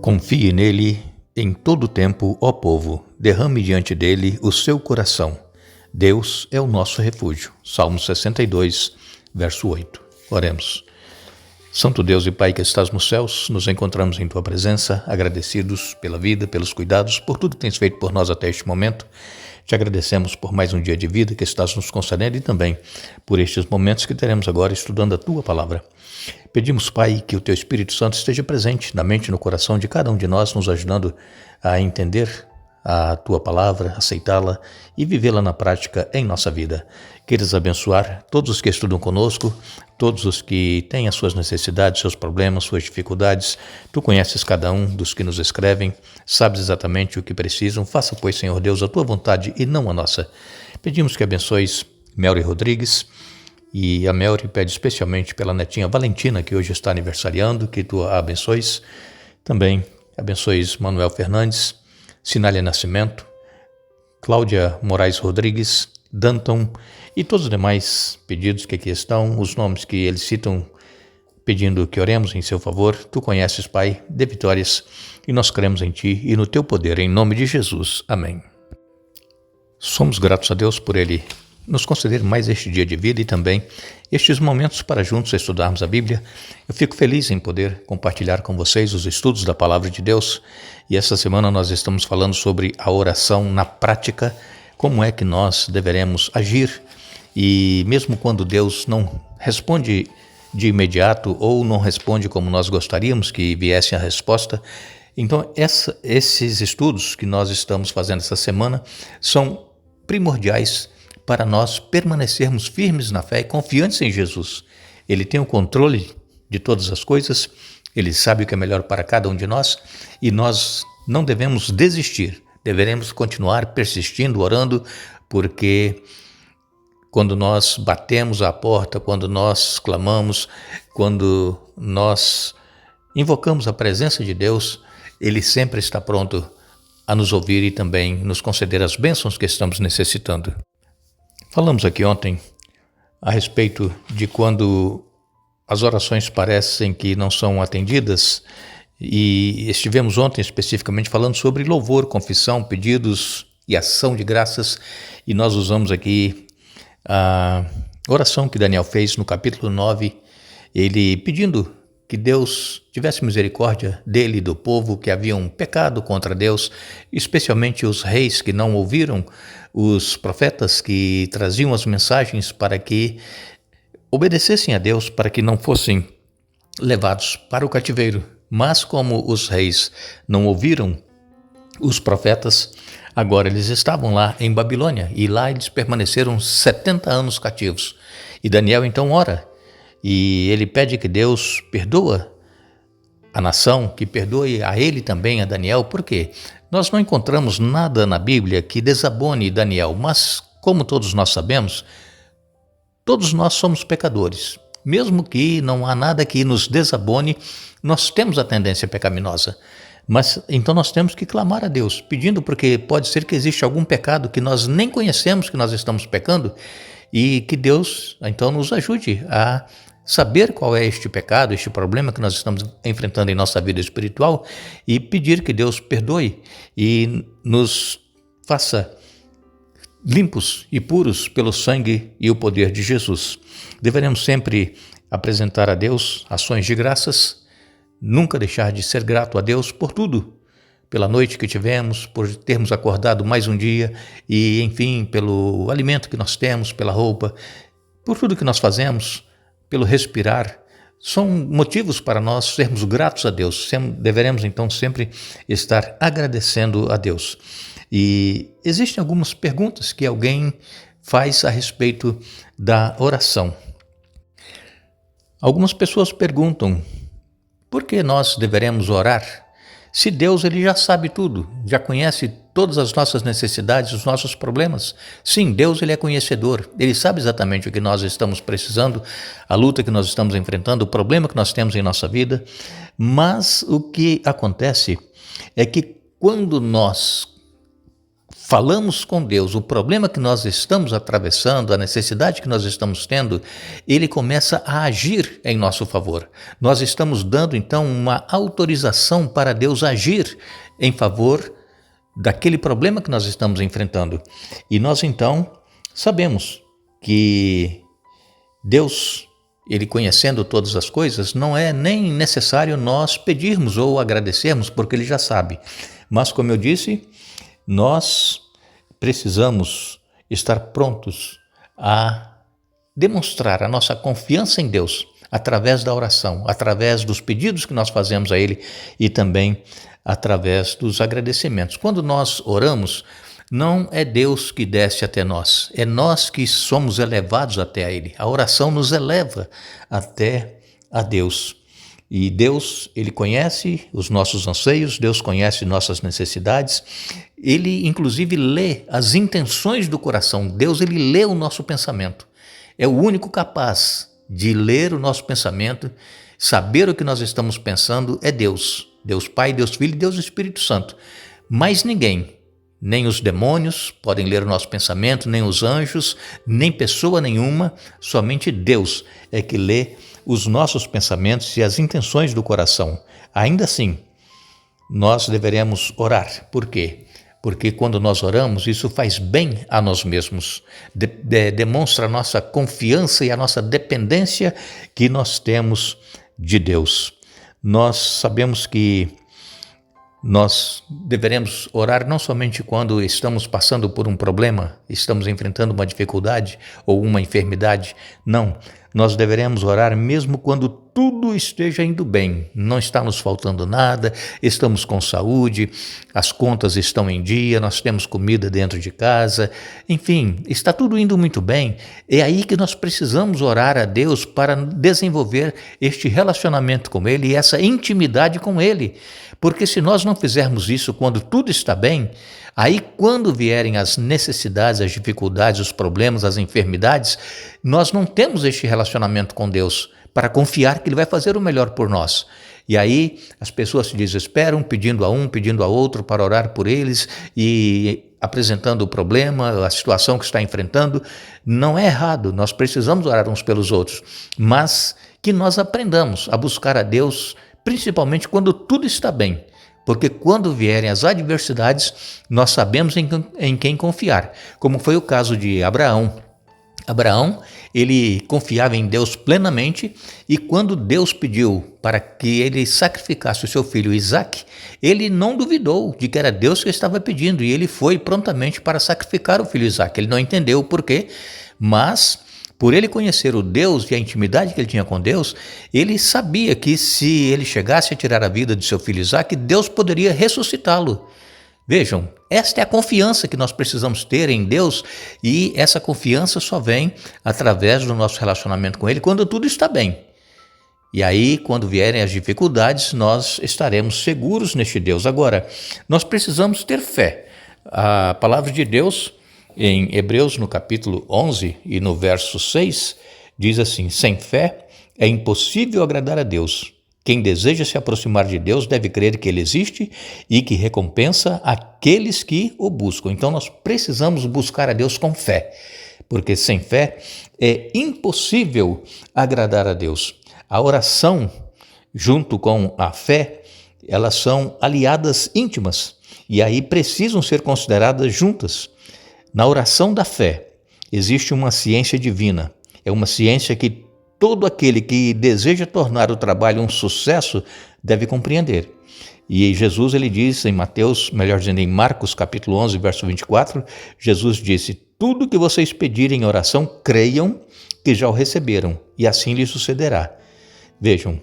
Confie nele em todo o tempo, ó povo, derrame diante dele o seu coração. Deus é o nosso refúgio. Salmo 62, verso 8. Oremos. Santo Deus e Pai que estás nos céus, nos encontramos em Tua presença, agradecidos pela vida, pelos cuidados, por tudo que tens feito por nós até este momento. Te agradecemos por mais um dia de vida que estás nos concedendo e também por estes momentos que teremos agora estudando a Tua Palavra. Pedimos, Pai, que o Teu Espírito Santo esteja presente na mente e no coração de cada um de nós, nos ajudando a entender a Tua Palavra, aceitá-la e vivê-la na prática em nossa vida. Queiras abençoar todos os que estudam conosco, todos os que têm as suas necessidades, seus problemas, suas dificuldades. Tu conheces cada um dos que nos escrevem, sabes exatamente o que precisam. Faça, pois, Senhor Deus, a Tua vontade e não a nossa. Pedimos que abençoes Melry Rodrigues, e a Melry pede especialmente pela netinha Valentina, que hoje está aniversariando, que Tu a abençoes. Também abençoes Manuel Fernandes, Sinália Nascimento, Cláudia Moraes Rodrigues, Danton e todos os demais pedidos que aqui estão, os nomes que eles citam, pedindo que oremos em seu favor. Tu conheces, Pai, dê vitórias e nós cremos em Ti e no Teu poder, em nome de Jesus. Amém. Somos gratos a Deus por Ele nos conceder mais este dia de vida e também estes momentos para juntos estudarmos a Bíblia. Eu fico feliz em poder compartilhar com vocês os estudos da Palavra de Deus e essa semana nós estamos falando sobre a oração na prática, como é que nós deveremos agir e mesmo quando Deus não responde de imediato ou não responde como nós gostaríamos que viesse a resposta. Então esses estudos que nós estamos fazendo essa semana são primordiais para nós permanecermos firmes na fé e confiantes em Jesus. Ele tem o controle de todas as coisas, Ele sabe o que é melhor para cada um de nós e nós não devemos desistir, deveremos continuar persistindo, orando, porque quando nós batemos à porta, quando nós clamamos, quando nós invocamos a presença de Deus, Ele sempre está pronto a nos ouvir e também nos conceder as bênçãos que estamos necessitando. Falamos aqui ontem a respeito de quando as orações parecem que não são atendidas e estivemos ontem especificamente falando sobre louvor, confissão, pedidos e ação de graças e nós usamos aqui a oração que Daniel fez no capítulo 9, ele pedindo que Deus tivesse misericórdia dele e do povo que haviam pecado contra Deus, especialmente os reis que não ouviram os profetas que traziam as mensagens para que obedecessem a Deus, para que não fossem levados para o cativeiro. Mas como os reis não ouviram os profetas, agora eles estavam lá em Babilônia e lá eles permaneceram 70 anos cativos. E Daniel então ora e ele pede que Deus perdoa a nação, que perdoe a ele também, a Daniel. Por quê? Nós não encontramos nada na Bíblia que desabone Daniel, mas como todos nós sabemos, todos nós somos pecadores. Mesmo que não há nada que nos desabone, nós temos a tendência pecaminosa. Mas então nós temos que clamar a Deus, pedindo, porque pode ser que exista algum pecado que nós nem conhecemos que nós estamos pecando e que Deus então nos ajude a saber qual é este pecado, este problema que nós estamos enfrentando em nossa vida espiritual e pedir que Deus perdoe e nos faça limpos e puros pelo sangue e o poder de Jesus. Deveremos sempre apresentar a Deus ações de graças, nunca deixar de ser grato a Deus por tudo, pela noite que tivemos, por termos acordado mais um dia e, enfim, pelo alimento que nós temos, pela roupa, por tudo que nós fazemos, pelo respirar. São motivos para nós sermos gratos a Deus. Deveremos, então, sempre estar agradecendo a Deus. E existem algumas perguntas que alguém faz a respeito da oração. Algumas pessoas perguntam: por que nós deveremos orar? Se Deus ele já sabe tudo, já conhece todas as nossas necessidades, os nossos problemas. Sim, Deus ele é conhecedor, Ele sabe exatamente o que nós estamos precisando, a luta que nós estamos enfrentando, o problema que nós temos em nossa vida. Mas o que acontece é que quando nós falamos com Deus o problema que nós estamos atravessando, a necessidade que nós estamos tendo, Ele começa a agir em nosso favor. Nós estamos dando, então, uma autorização para Deus agir em favor daquele problema que nós estamos enfrentando. E nós, então, sabemos que Deus, Ele conhecendo todas as coisas, não é nem necessário nós pedirmos ou agradecermos, porque Ele já sabe. Mas, como eu disse, nós precisamos estar prontos a demonstrar a nossa confiança em Deus através da oração, através dos pedidos que nós fazemos a Ele e também através dos agradecimentos. Quando nós oramos, não é Deus que desce até nós, é nós que somos elevados até a Ele. A oração nos eleva até a Deus. E Deus, Ele conhece os nossos anseios, Deus conhece nossas necessidades, Ele inclusive lê as intenções do coração, Deus, Ele lê o nosso pensamento. É o único capaz de ler o nosso pensamento, saber o que nós estamos pensando, é Deus. Deus Pai, Deus Filho e Deus Espírito Santo. Mas ninguém, nem os demônios podem ler o nosso pensamento, nem os anjos, nem pessoa nenhuma, somente Deus é que lê os nossos pensamentos e as intenções do coração. Ainda assim, nós deveremos orar. Por quê? Porque quando nós oramos, isso faz bem a nós mesmos, demonstra a nossa confiança e a nossa dependência que nós temos de Deus. Nós sabemos que nós deveremos orar não somente quando estamos passando por um problema, estamos enfrentando uma dificuldade ou uma enfermidade. Não, nós deveremos orar mesmo quando tudo esteja indo bem, não está nos faltando nada, estamos com saúde, as contas estão em dia, nós temos comida dentro de casa, enfim, está tudo indo muito bem. É aí que nós precisamos orar a Deus para desenvolver este relacionamento com Ele e essa intimidade com Ele. Porque se nós não fizermos isso quando tudo está bem, aí quando vierem as necessidades, as dificuldades, os problemas, as enfermidades, nós não temos este relacionamento com Deus para confiar que Ele vai fazer o melhor por nós. E aí as pessoas se desesperam, pedindo a um, pedindo a outro para orar por eles e apresentando o problema, a situação que está enfrentando. Não é errado, nós precisamos orar uns pelos outros, mas que nós aprendamos a buscar a Deus principalmente quando tudo está bem, porque quando vierem as adversidades, nós sabemos em quem confiar, como foi o caso de Abraão. Abraão, ele confiava em Deus plenamente e quando Deus pediu para que ele sacrificasse o seu filho Isaque, ele não duvidou de que era Deus que estava pedindo e ele foi prontamente para sacrificar o filho Isaque. Ele não entendeu o porquê, mas por ele conhecer o Deus e a intimidade que ele tinha com Deus, ele sabia que se ele chegasse a tirar a vida de seu filho Isaque, Deus poderia ressuscitá-lo. Vejam, esta é a confiança que nós precisamos ter em Deus e essa confiança só vem através do nosso relacionamento com Ele quando tudo está bem. E aí, quando vierem as dificuldades, nós estaremos seguros neste Deus. Agora, nós precisamos ter fé. A palavra de Deus, em Hebreus, no capítulo 11 e no verso 6, diz assim: sem fé é impossível agradar a Deus. Quem deseja se aproximar de Deus deve crer que Ele existe e que recompensa aqueles que o buscam. Então nós precisamos buscar a Deus com fé, porque sem fé é impossível agradar a Deus. A oração, junto com a fé, elas são aliadas íntimas e aí precisam ser consideradas juntas. Na oração da fé existe uma ciência divina, é uma ciência que todo aquele que deseja tornar o trabalho um sucesso deve compreender. E Jesus, ele diz em Mateus, melhor dizendo, em Marcos, capítulo 11, verso 24, Jesus disse: tudo que vocês pedirem em oração, creiam que já o receberam, e assim lhes sucederá. Vejam,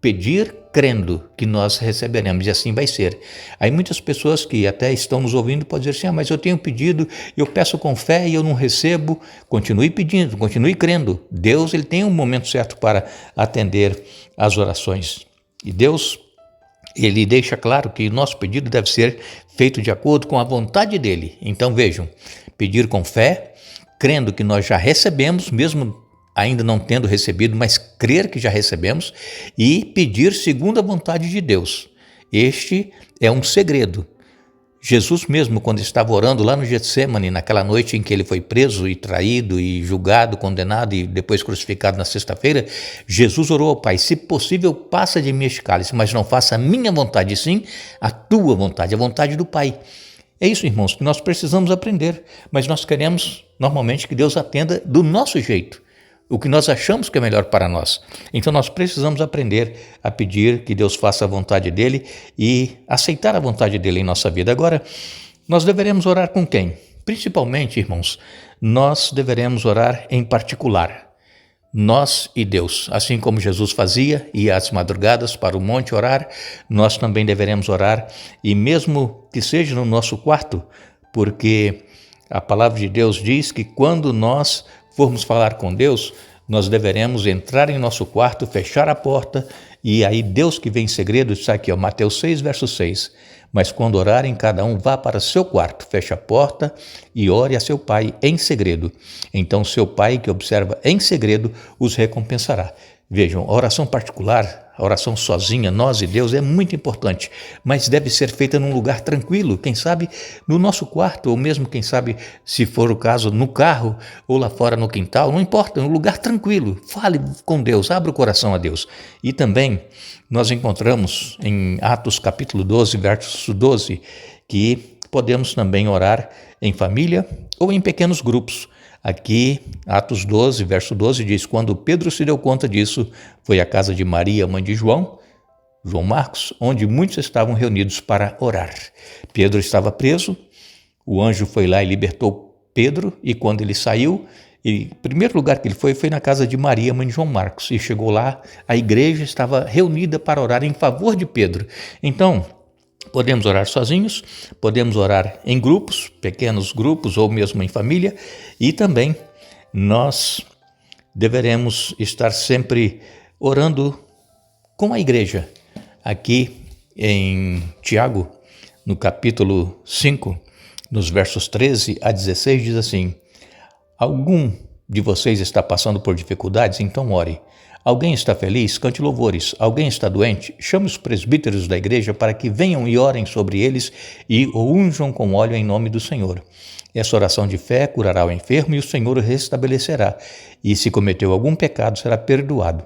pedir crendo que nós receberemos, e assim vai ser. Aí muitas pessoas que até estão nos ouvindo podem dizer assim: mas eu tenho pedido, eu peço com fé e eu não recebo. Continue pedindo, continue crendo. Deus, ele tem um momento certo para atender às orações. E Deus, ele deixa claro que o nosso pedido deve ser feito de acordo com a vontade dele. Então vejam, pedir com fé, crendo que nós já recebemos, mesmo ainda não tendo recebido, mas crer que já recebemos, e pedir segundo a vontade de Deus. Este é um segredo. Jesus mesmo, quando estava orando lá no Getsêmani, naquela noite em que ele foi preso e traído e julgado, condenado e depois crucificado na sexta-feira, Jesus orou ao Pai: se possível, passa de mim este cálice, mas não faça a minha vontade, sim a tua vontade, a vontade do Pai. É isso, irmãos, que nós precisamos aprender, mas nós queremos normalmente que Deus atenda do nosso jeito, o que nós achamos que é melhor para nós. Então nós precisamos aprender a pedir que Deus faça a vontade dele e aceitar a vontade dele em nossa vida. Agora, nós deveremos orar com quem? Principalmente, irmãos, nós deveremos orar em particular. Nós e Deus, assim como Jesus fazia, ia às madrugadas para o monte orar, nós também deveremos orar, e mesmo que seja no nosso quarto, porque a palavra de Deus diz que quando nós formos falar com Deus, nós deveremos entrar em nosso quarto, fechar a porta, e aí Deus que vem em segredo, está aqui, Mateus 6, verso 6, mas quando orarem, cada um vá para seu quarto, feche a porta e ore a seu pai em segredo. Então seu pai que observa em segredo os recompensará. Vejam, a oração particular, a oração sozinha, nós e Deus, é muito importante, mas deve ser feita num lugar tranquilo, quem sabe no nosso quarto, ou mesmo, quem sabe, se for o caso, no carro, ou lá fora no quintal, não importa, num lugar tranquilo. Fale com Deus, abra o coração a Deus. E também nós encontramos em Atos capítulo 12, verso 12, que podemos também orar em família ou em pequenos grupos. Aqui, Atos 12, verso 12 diz: quando Pedro se deu conta disso, foi à casa de Maria, mãe de João Marcos, onde muitos estavam reunidos para orar. Pedro estava preso, o anjo foi lá e libertou Pedro, e quando ele saiu, o primeiro lugar que ele foi na casa de Maria, mãe de João Marcos, e chegou lá, a igreja estava reunida para orar em favor de Pedro. Então, podemos orar sozinhos, podemos orar em grupos, pequenos grupos ou mesmo em família, e também nós deveremos estar sempre orando com a igreja. Aqui em Tiago, no capítulo 5, nos versos 13 a 16, diz assim: algum de vocês está passando por dificuldades? Então ore. Alguém está feliz? Cante louvores. Alguém está doente? Chame os presbíteros da igreja para que venham e orem sobre eles e o unjam com óleo em nome do Senhor. Essa oração de fé curará o enfermo e o Senhor o restabelecerá. E se cometeu algum pecado, será perdoado.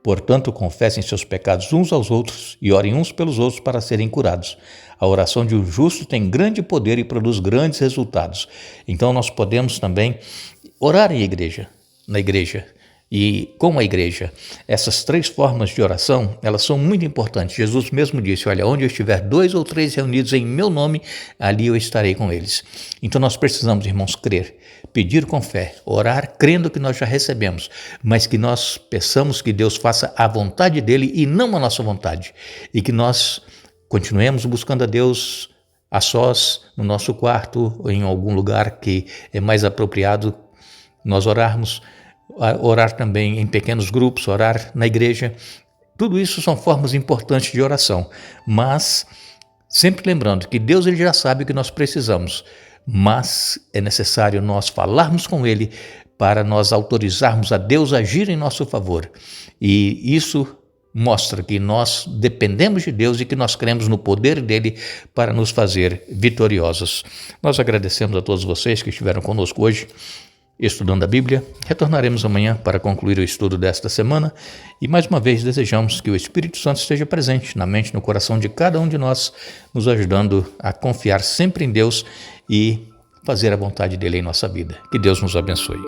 Portanto, confessem seus pecados uns aos outros e orem uns pelos outros para serem curados. A oração de um justo tem grande poder e produz grandes resultados. Então nós podemos também orar na igreja e com a igreja. Essas três formas de oração, elas são muito importantes. Jesus mesmo disse: olha, onde eu estiver 2 ou 3 reunidos em meu nome, ali eu estarei com eles. Então nós precisamos, irmãos, crer, pedir com fé, orar crendo que nós já recebemos, mas que nós peçamos que Deus faça a vontade dele e não a nossa vontade, e que nós continuemos buscando a Deus a sós, no nosso quarto, ou em algum lugar que é mais apropriado nós orarmos, orar também em pequenos grupos, orar na igreja. Tudo isso são formas importantes de oração, mas sempre lembrando que Deus ele já sabe o que nós precisamos, mas é necessário nós falarmos com ele para nós autorizarmos a Deus a agir em nosso favor. E isso mostra que nós dependemos de Deus e que nós cremos no poder dele para nos fazer vitoriosos. Nós agradecemos a todos vocês que estiveram conosco hoje, estudando a Bíblia. Retornaremos amanhã para concluir o estudo desta semana e mais uma vez desejamos que o Espírito Santo esteja presente na mente e no coração de cada um de nós, nos ajudando a confiar sempre em Deus e fazer a vontade dele em nossa vida. Que Deus nos abençoe.